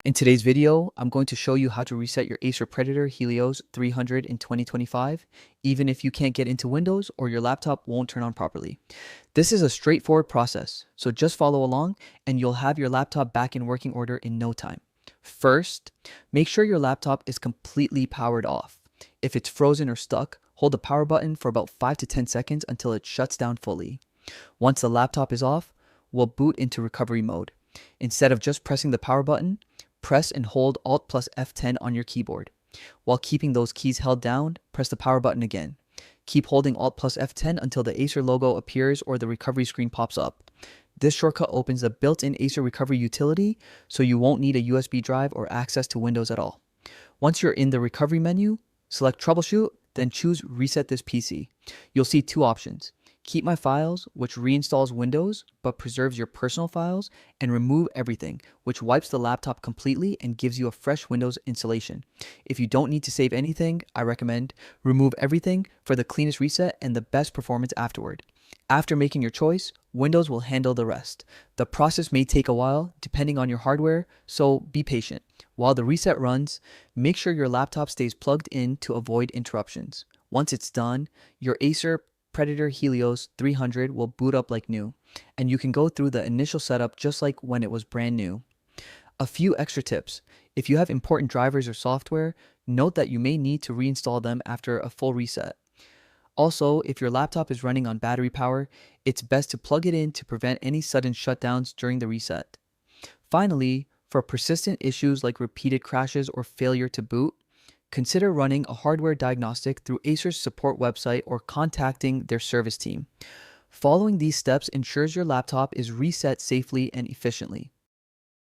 In today's video, I'm going to show you how to reset your Acer Predator Helios 300 in 2025, even if you can't get into Windows or your laptop won't turn on properly. This is a straightforward process, so just follow along and you'll have your laptop back in working order in no time. First, make sure your laptop is completely powered off. If it's frozen or stuck, hold the power button for about 5 to 10 seconds until it shuts down fully. Once the laptop is off, we'll boot into recovery mode. Instead of just pressing the power button, press and hold Alt plus F10 on your keyboard. While keeping those keys held down, press the power button again. Keep holding Alt plus F10 until the Acer logo appears or the recovery screen pops up. This shortcut opens the built-in Acer recovery utility, so you won't need a USB drive or access to Windows at all. Once you're in the recovery menu, select Troubleshoot, then choose Reset this PC. You'll see two options. Keep My Files, which reinstalls Windows but preserves your personal files, and Remove Everything, which wipes the laptop completely and gives you a fresh Windows installation. If you don't need to save anything, I recommend Remove Everything for the cleanest reset and the best performance afterward. After making your choice, Windows will handle the rest. The process may take a while, depending on your hardware, so be patient. While the reset runs, make sure your laptop stays plugged in to avoid interruptions. Once it's done, your Acer Predator Helios 300 will boot up like new, and you can go through the initial setup just like when it was brand new. A few extra tips. If you have important drivers or software, note that you may need to reinstall them after a full reset. Also, if your laptop is running on battery power, it's best to plug it in to prevent any sudden shutdowns during the reset. Finally, for persistent issues like repeated crashes or failure to boot, consider running a hardware diagnostic through Acer's support website or contacting their service team. Following these steps ensures your laptop is reset safely and efficiently.